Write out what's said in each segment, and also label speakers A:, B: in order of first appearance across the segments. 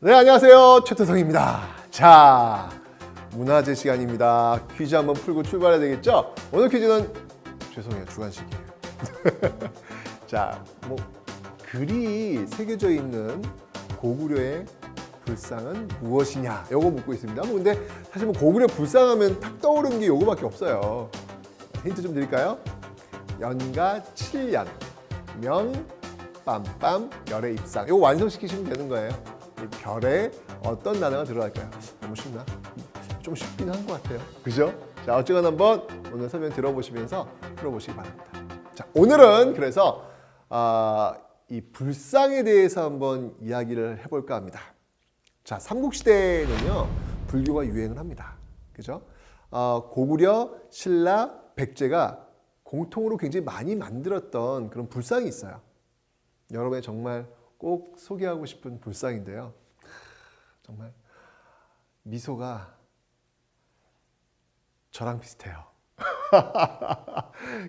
A: 네, 안녕하세요. 최태성입니다. 자, 문화재 시간입니다. 퀴즈 한번 풀고 출발해야 되겠죠? 오늘 퀴즈는 죄송해요, 주관식이에요. 자, 글이 새겨져 있는 고구려의 불상은 무엇이냐? 요거 묻고 있습니다. 근데 사실 고구려 불상하면 탁 떠오르는 게 요거밖에 없어요. 힌트 좀 드릴까요? 연가 7년, 명, 빰빰, 열의 입상. 요거 완성시키시면 되는 거예요. 이 별에 어떤 단어가 들어갈까요? 너무 쉽나? 좀 쉽긴 한 것 같아요. 그죠? 자, 어쨌거나 한번 오늘 설명 들어보시면서 풀어보시기 바랍니다. 자, 오늘은 그래서 이 불상에 대해서 한번 이야기를 해볼까 합니다. 자, 삼국시대에는요, 불교가 유행을 합니다. 그죠? 고구려, 신라, 백제가 공통으로 굉장히 많이 만들었던 그런 불상이 있어요. 여러분의 정말 꼭 소개하고 싶은 불상인데요. 정말 미소가 저랑 비슷해요.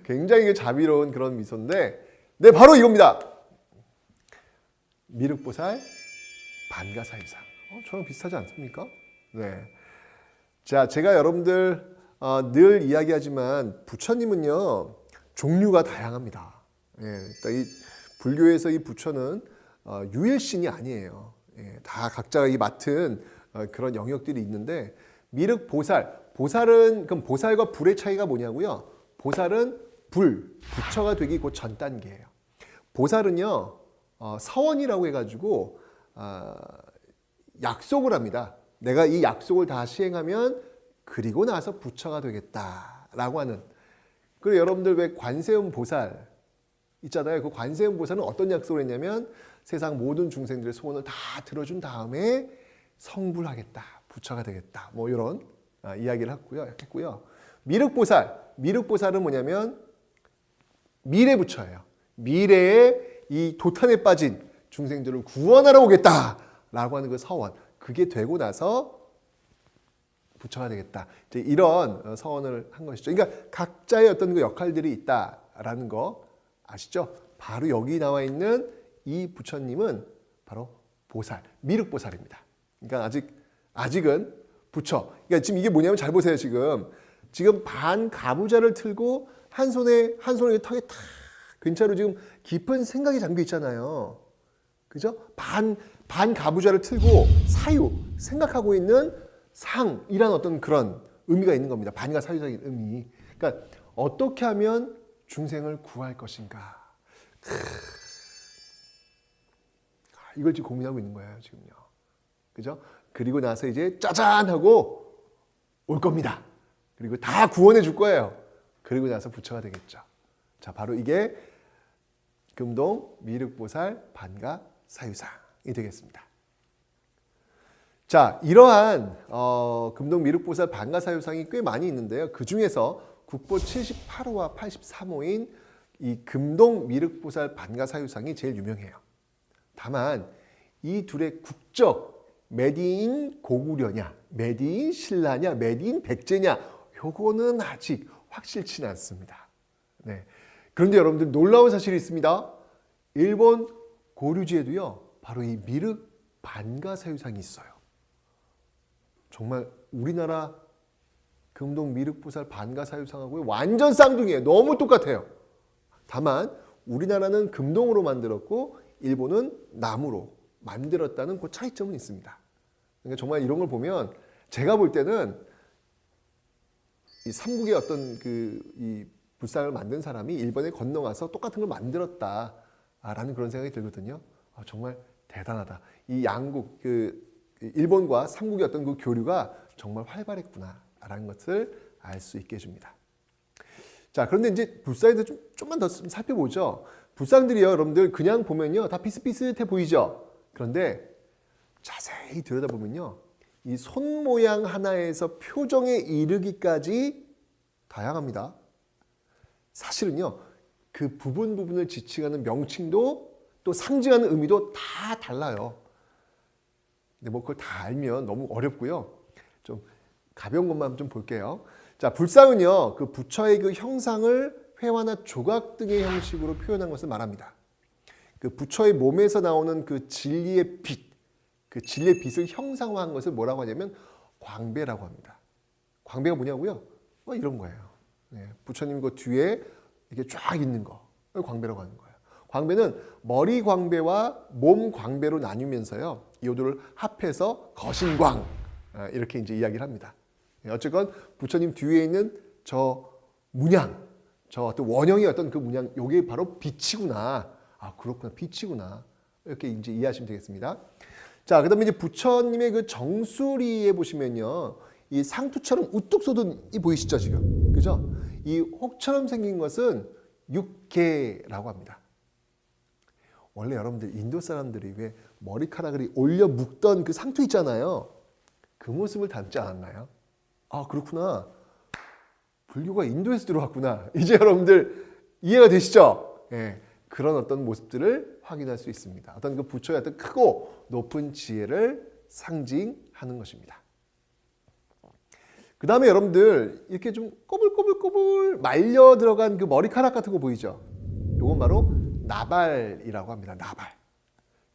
A: 굉장히 자비로운 그런 미소인데, 네, 바로 이겁니다. 미륵보살 반가사유상. 저랑 비슷하지 않습니까? 네. 자, 제가 여러분들 늘 이야기하지만 부처님은요, 종류가 다양합니다. 예, 이 불교에서 이 부처는 유일신이 아니에요. 예, 다 각자가 이 맡은 그런 영역들이 있는데, 미륵보살, 보살은 그럼 보살과 불의 차이가 뭐냐고요? 보살은 불, 부처가 되기 곧 전 단계예요. 보살은요, 서원이라고 해가지고 약속을 합니다. 내가 이 약속을 다 시행하면 그리고 나서 부처가 되겠다라고 하는. 그리고 여러분들 왜 관세음 보살 있잖아요. 그 관세음 보살은 어떤 약속을 했냐면 세상 모든 중생들의 소원을 다 들어준 다음에 성불하겠다, 부처가 되겠다, 뭐 이런 이야기를 했고요. 미륵보살은 뭐냐면 미래 부처예요. 미래에 이 도탄에 빠진 중생들을 구원하러 오겠다라고 하는 그 서원, 그게 되고 나서 부처가 되겠다. 이제 이런 서원을 한 것이죠. 그러니까 각자의 어떤 그 역할들이 있다라는 거 아시죠? 바로 여기 나와 있는 이 부처님은 바로 보살, 미륵보살입니다. 그러니까 아직은 부처. 그러니까 지금 이게 뭐냐면 잘 보세요. 지금 반가부좌를 틀고 한 손에 턱에 탁 근처로 지금 깊은 생각이 잠겨 있잖아요. 그죠? 반가부좌를 틀고 사유, 생각하고 있는 상이란 어떤 그런 의미가 있는 겁니다. 반과 사유적인 의미. 그러니까 어떻게 하면 중생을 구할 것인가. 이걸 지금 고민하고 있는 거예요, 지금요. 그죠? 그리고 나서 이제 짜잔 하고 올 겁니다. 그리고 다 구원해 줄 거예요. 그리고 나서 부처가 되겠죠. 자, 바로 이게 금동 미륵보살 반가 사유상이 되겠습니다. 자, 이러한 금동 미륵보살 반가 사유상이 꽤 많이 있는데요. 그 중에서 국보 78호와 83호인 이 금동 미륵보살 반가 사유상이 제일 유명해요. 다만 이 둘의 국적, 메디인 고구려냐, 메디인 신라냐, 메디인 백제냐, 요거는 아직 확실치는 않습니다. 네. 그런데 여러분들 놀라운 사실이 있습니다. 일본 고류지에도요, 바로 이 미륵 반가 사유상이 있어요. 정말 우리나라 금동 미륵보살 반가 사유상하고 완전 쌍둥이에요. 너무 똑같아요. 다만 우리나라는 금동으로 만들었고 일본은 나무로 만들었다는 그 차이점은 있습니다. 그러니까 정말 이런 걸 보면 제가 볼 때는 이 삼국의 어떤 이 불상을 만든 사람이 일본에 건너가서 똑같은 걸 만들었다라는 그런 생각이 들거든요. 정말 대단하다. 이 양국 일본과 삼국의 어떤 그 교류가 정말 활발했구나라는 것을 알 수 있게 해줍니다. 자, 그런데 이제 불상에 대해서 좀만 더 살펴보죠. 불상들이요, 여러분들 그냥 보면요, 다 비슷비슷해 보이죠. 그런데 자세히 들여다보면요, 이 손 모양 하나에서 표정에 이르기까지 다양합니다. 사실은요, 그 부분을 지칭하는 명칭도 또 상징하는 의미도 다 달라요. 근데 그걸 다 알면 너무 어렵고요. 좀 가벼운 것만 좀 볼게요. 자, 불상은요, 그 부처의 그 형상을 회화나 조각 등의 형식으로 표현한 것을 말합니다. 그 부처의 몸에서 나오는 그 진리의 빛, 그 진리의 빛을 형상화한 것을 뭐라고 하냐면 광배라고 합니다. 광배가 뭐냐고요? 이런 거예요. 부처님 그 뒤에 이렇게 쫙 있는 거, 광배라고 하는 거예요. 광배는 머리 광배와 몸 광배로 나뉘면서요, 이들을 합해서 거신광, 이렇게 이제 이야기를 합니다. 어쨌건 부처님 뒤에 있는 저 문양, 저 어떤 원형의 어떤 그 문양, 요게 바로 빛이구나. 아, 그렇구나, 빛이구나. 이렇게 이제 이해하시면 되겠습니다. 자, 그다음에 이제 부처님의 그 정수리에 보시면요, 이 상투처럼 우뚝 솟은 이 보이시죠 지금, 그죠? 이 혹처럼 생긴 것은 육계라고 합니다. 원래 여러분들 인도 사람들이 왜 머리카락을 올려 묶던 그 상투 있잖아요. 그 모습을 닮지 않았나요? 아, 그렇구나. 불교가 인도에서 들어왔구나. 이제 여러분들 이해가 되시죠? 예, 그런 어떤 모습들을 확인할 수 있습니다. 어떤 그 부처의 어떤 크고 높은 지혜를 상징하는 것입니다. 그 다음에 여러분들 이렇게 좀 꼬불꼬불꼬불 말려 들어간 그 머리카락 같은 거 보이죠? 이건 바로 나발이라고 합니다. 나발.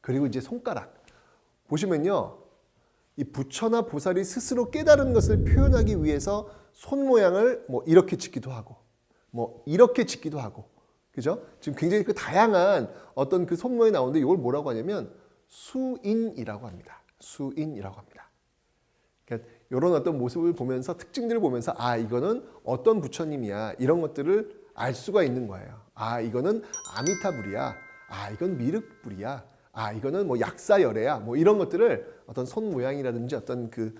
A: 그리고 이제 손가락. 보시면요, 이 부처나 보살이 스스로 깨달은 것을 표현하기 위해서 손 모양을 뭐 이렇게 짓기도 하고, 뭐 이렇게 짓기도 하고, 그죠? 지금 굉장히 그 다양한 어떤 그 손 모양이 나오는데 이걸 뭐라고 하냐면 수인이라고 합니다. 수인이라고 합니다. 그러니까 이런 어떤 모습을 보면서, 특징들을 보면서, 아, 이거는 어떤 부처님이야, 이런 것들을 알 수가 있는 거예요. 아, 이거는 아미타불이야. 아, 이건 미륵불이야. 아, 이거는 뭐 약사열애야. 뭐 이런 것들을 어떤 손 모양이라든지 어떤 그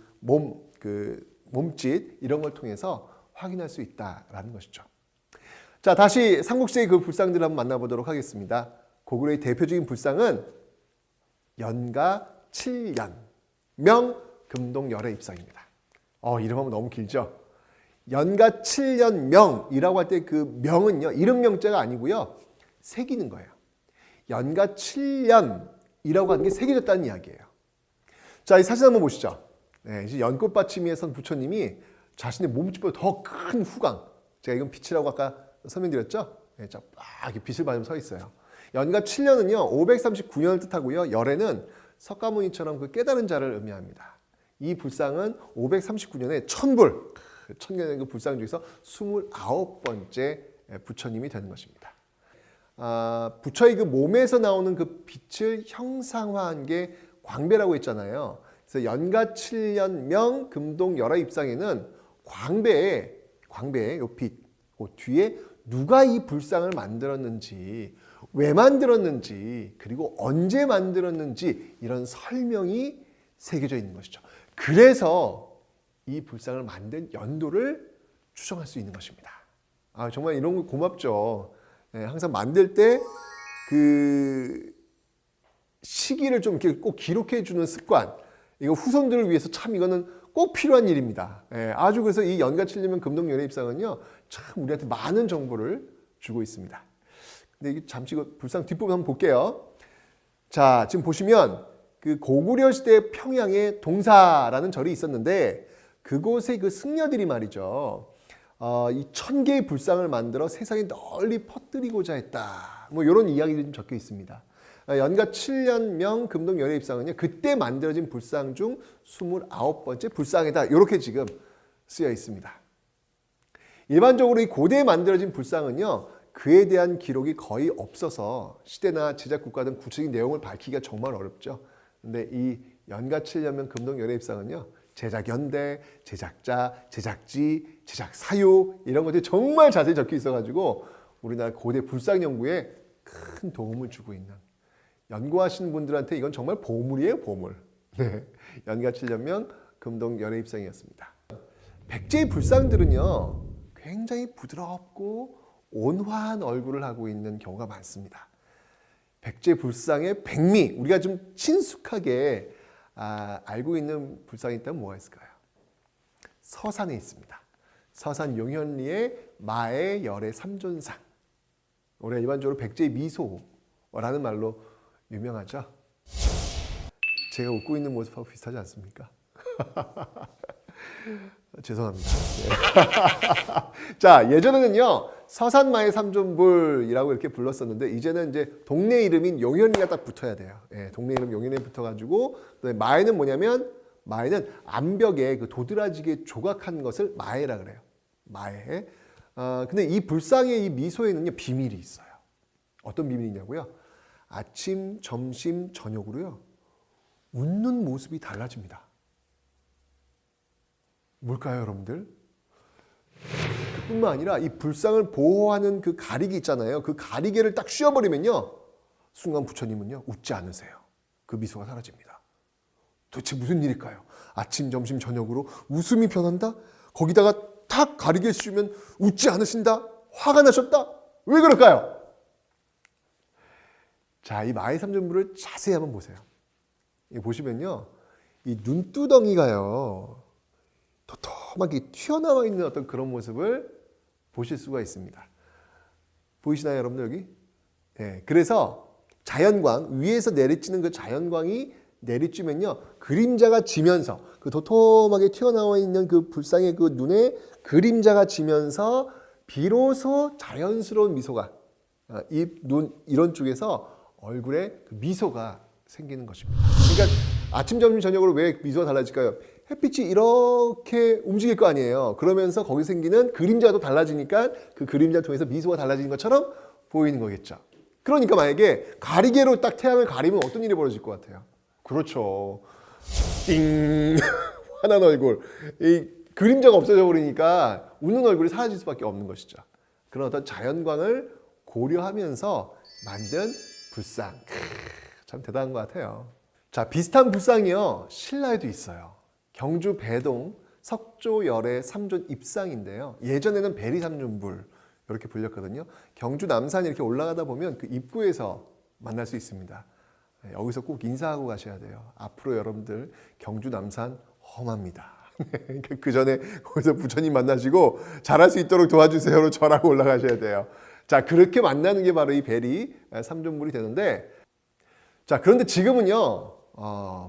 A: 몸짓 이런 걸 통해서 확인할 수 있다라는 것이죠. 자, 다시 삼국시의 그 불상들을 한번 만나보도록 하겠습니다. 고구려의 대표적인 불상은 연가 7년 명 금동열의 입상입니다. 이름하면 너무 길죠? 연가 7년 명이라고 할 때 그 명은요, 이름 명자가 아니고요, 새기는 거예요. 연가 7년이라고 하는 게 새겨졌다는 이야기예요. 자, 이 사진 한번 보시죠. 네, 이제 연꽃 받침위에 선 부처님이 자신의 몸집보다 더 큰 후광, 제가 이건 빛이라고 아까 설명드렸죠? 네, 자, 이렇게 빛을 받으면서 서 있어요. 연가 7년은요, 539년을 뜻하고요, 열에는 석가모니처럼 그 깨달은 자를 의미합니다. 이 불상은 539년에 천불, 천년의 그 불상 중에서 29번째 부처님이 되는 것입니다. 부처의 그 몸에서 나오는 그 빛을 형상화한 게 광배라고 했잖아요. 그래서 연가 7년 명 금동 열화 입상에는 광배의 요 빛, 그 뒤에 누가 이 불상을 만들었는지, 왜 만들었는지, 그리고 언제 만들었는지 이런 설명이 새겨져 있는 것이죠. 그래서 이 불상을 만든 연도를 추정할 수 있는 것입니다. 정말 이런 거 고맙죠. 네, 항상 만들 때 그 시기를 좀 이렇게 꼭 기록해 주는 습관, 이거 후손들을 위해서 참 이거는 꼭 필요한 일입니다. 네, 아주 그래서 이 연가 7년 금동 열의 입상은요, 참 우리한테 많은 정보를 주고 있습니다. 근데 이게 잠시 불상 뒷부분 한번 볼게요. 자, 지금 보시면 그 고구려 시대 평양에 동사라는 절이 있었는데, 그곳의 그 승려들이 말이죠, 이 1000개의 불상을 만들어 세상에 널리 퍼뜨리고자 했다. 뭐 이런 이야기들이 좀 적혀 있습니다. 연가 7년 명 금동 열의 입상은요, 그때 만들어진 불상 중 29번째 불상이다. 이렇게 지금 쓰여 있습니다. 일반적으로 이 고대에 만들어진 불상은요, 그에 대한 기록이 거의 없어서 시대나 제작 국가 등 구체적인 내용을 밝히기가 정말 어렵죠. 근데 이 연가 7년 명 금동 열의 입상은요, 제작 연대, 제작자, 제작지, 제작 사유 이런 것들이 정말 자세히 적혀 있어가지고 우리나라 고대 불상 연구에 큰 도움을 주고 있는, 연구하시는 분들한테 이건 정말 보물이에요, 보물. 네. 연가 7년 명 금동 열의 입상이었습니다. 백제의 불상들은요, 굉장히 부드럽고 온화한 얼굴을 하고 있는 경우가 많습니다. 백제 불상의 백미, 우리가 좀 친숙하게 알고 있는 불상이 있다면 뭐가 있을까요? 서산에 있습니다. 서산 용현리의 마의 열의 삼존상. 우리가 일반적으로 백제의 미소라는 말로 유명하죠. 제가 웃고 있는 모습하고 비슷하지 않습니까? 죄송합니다. 자, 예전에는요, 서산마의 삼존불이라고 이렇게 불렀었는데 이제는 이제 동네 이름인 용현이가 딱 붙어야 돼요. 예, 동네 이름 용현이 붙어가지고 마에는 뭐냐면 마에는 암벽에 그 도드라지게 조각한 것을 마에라 그래요. 마에. 근데 이 불상의 이 미소에는요 비밀이 있어요. 어떤 비밀이 있냐고요? 아침, 점심, 저녁으로요 웃는 모습이 달라집니다. 뭘까요, 여러분들? 뿐만 아니라 이 불상을 보호하는 그 가리개 있잖아요. 그 가리개를 딱 씌워버리면요 순간 부처님은요 웃지 않으세요. 그 미소가 사라집니다. 도대체 무슨 일일까요? 아침, 점심, 저녁으로 웃음이 변한다? 거기다가 탁 가리개 씌우면 웃지 않으신다? 화가 나셨다? 왜 그럴까요? 자, 이 마의 삼존불을 자세히 한번 보세요. 이 보시면요 이 눈두덩이가요 도톰하게 튀어나와 있는 어떤 그런 모습을 보실 수가 있습니다. 보이시나요, 여러분들 여기? 네, 그래서 자연광, 위에서 내리쬐는 그 자연광이 내리쬐면요 그림자가 지면서 그 도톰하게 튀어나와 있는 그 불상의 그 눈에 그림자가 지면서 비로소 자연스러운 미소가 입, 눈 이런 쪽에서 얼굴에 그 미소가 생기는 것입니다. 그러니까 아침, 점심, 저녁으로 왜 미소가 달라질까요? 햇빛이 이렇게 움직일 거 아니에요. 그러면서 거기 생기는 그림자도 달라지니까 그 그림자를 통해서 미소가 달라지는 것처럼 보이는 거겠죠. 그러니까 만약에 가리개로 딱 태양을 가리면 어떤 일이 벌어질 것 같아요? 그렇죠. 띵 환한 얼굴. 이 그림자가 없어져 버리니까 웃는 얼굴이 사라질 수밖에 없는 것이죠. 그런 어떤 자연광을 고려하면서 만든 불상. 참 대단한 것 같아요. 자, 비슷한 불상이요 신라에도 있어요. 경주 배동 석조열의 삼존 입상인데요. 예전에는 베리 삼존불 이렇게 불렸거든요. 경주 남산 이렇게 올라가다 보면 그 입구에서 만날 수 있습니다. 여기서 꼭 인사하고 가셔야 돼요. 앞으로 여러분들 경주 남산 험합니다. 그 전에 거기서 부처님 만나시고 잘할 수 있도록 도와주세요로 절하고 올라가셔야 돼요. 자, 그렇게 만나는 게 바로 이 베리 삼존불이 되는데, 자, 그런데 지금은요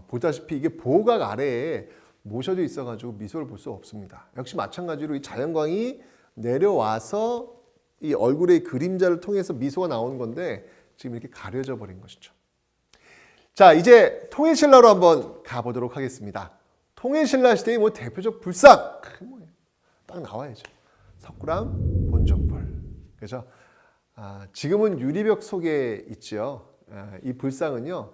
A: 보다시피 이게 보호각 아래에 모셔져 있어가지고 미소를 볼 수 없습니다. 역시 마찬가지로 이 자연광이 내려와서 이 얼굴의 그림자를 통해서 미소가 나오는 건데 지금 이렇게 가려져 버린 것이죠. 자, 이제 통일신라로 한번 가보도록 하겠습니다. 통일신라 시대의 뭐 대표적 불상 딱 나와야죠. 석굴암 본존불. 그죠? 지금은 유리벽 속에 있죠. 이 불상은요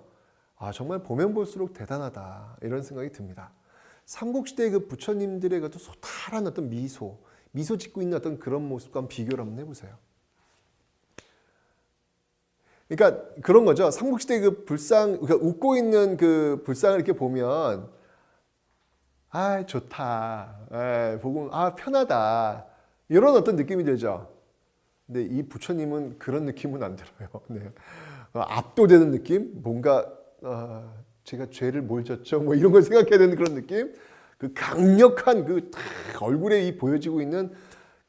A: 정말 보면 볼수록 대단하다 이런 생각이 듭니다. 삼국시대의 그 부처님들의 그 소탈한 어떤 미소 짓고 있는 어떤 그런 모습과 비교를 한번 해보세요. 그러니까 그런 거죠. 삼국시대 그 불상, 그러니까 웃고 있는 그 불상을 이렇게 보면 좋다, 보고 편하다 이런 어떤 느낌이 들죠. 근데 이 부처님은 그런 느낌은 안 들어요. 네. 압도되는 느낌, 뭔가 제가 죄를 뭘 졌죠? 뭐 이런 걸 생각해야 되는 그런 느낌, 그 강력한 그 얼굴에 이 보여지고 있는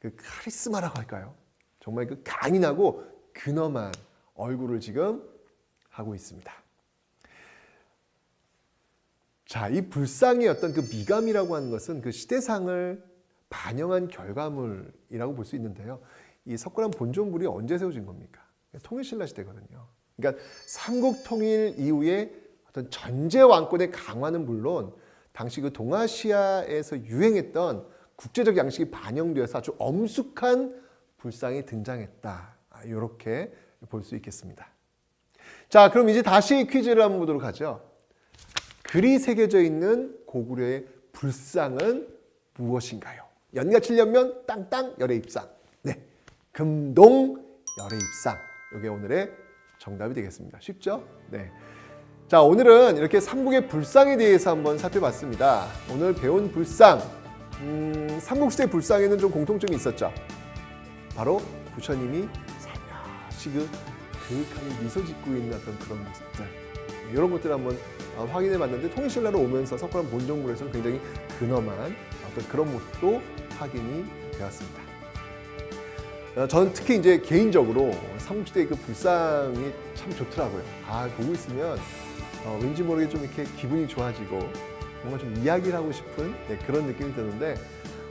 A: 그 카리스마라고 할까요? 정말 그 강인하고 근엄한 얼굴을 지금 하고 있습니다. 자, 이 불상의 어떤 그 미감이라고 하는 것은 그 시대상을 반영한 결과물이라고 볼 수 있는데요. 이 석굴암 본존불이 언제 세워진 겁니까? 통일신라 시대거든요. 그러니까 삼국 통일 이후에 어떤 전제 왕권의 강화는 물론 당시 그 동아시아에서 유행했던 국제적 양식이 반영되어서 아주 엄숙한 불상이 등장했다. 이렇게 볼 수 있겠습니다. 자, 그럼 이제 다시 퀴즈를 한번 보도록 하죠. 글이 새겨져 있는 고구려의 불상은 무엇인가요? 연가 7년면 땅땅 열의 입상. 네, 금동 열의 입상. 이게 오늘의 정답이 되겠습니다. 쉽죠? 네. 자, 오늘은 이렇게 삼국의 불상에 대해서 한번 살펴봤습니다. 오늘 배운 불상, 삼국시대 불상에는 좀 공통점이 있었죠. 바로 부처님이 살며시 그윽하게 미소 짓고 있는 어떤 그런 모습들, 이런 것들을 한번 확인해 봤는데 통일신라로 오면서 석굴암 본존불에서는 굉장히 근엄한 어떤 그런 모습도 확인이 되었습니다. 저는 특히 이제 개인적으로 삼국시대의 그 불상이 참 좋더라고요. 보고 있으면 왠지 모르게 좀 이렇게 기분이 좋아지고 뭔가 좀 이야기를 하고 싶은 그런 느낌이 드는데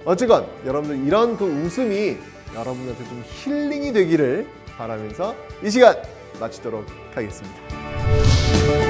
A: 어쨌건 여러분들 이런 그 웃음이 여러분한테 좀 힐링이 되기를 바라면서 이 시간 마치도록 하겠습니다.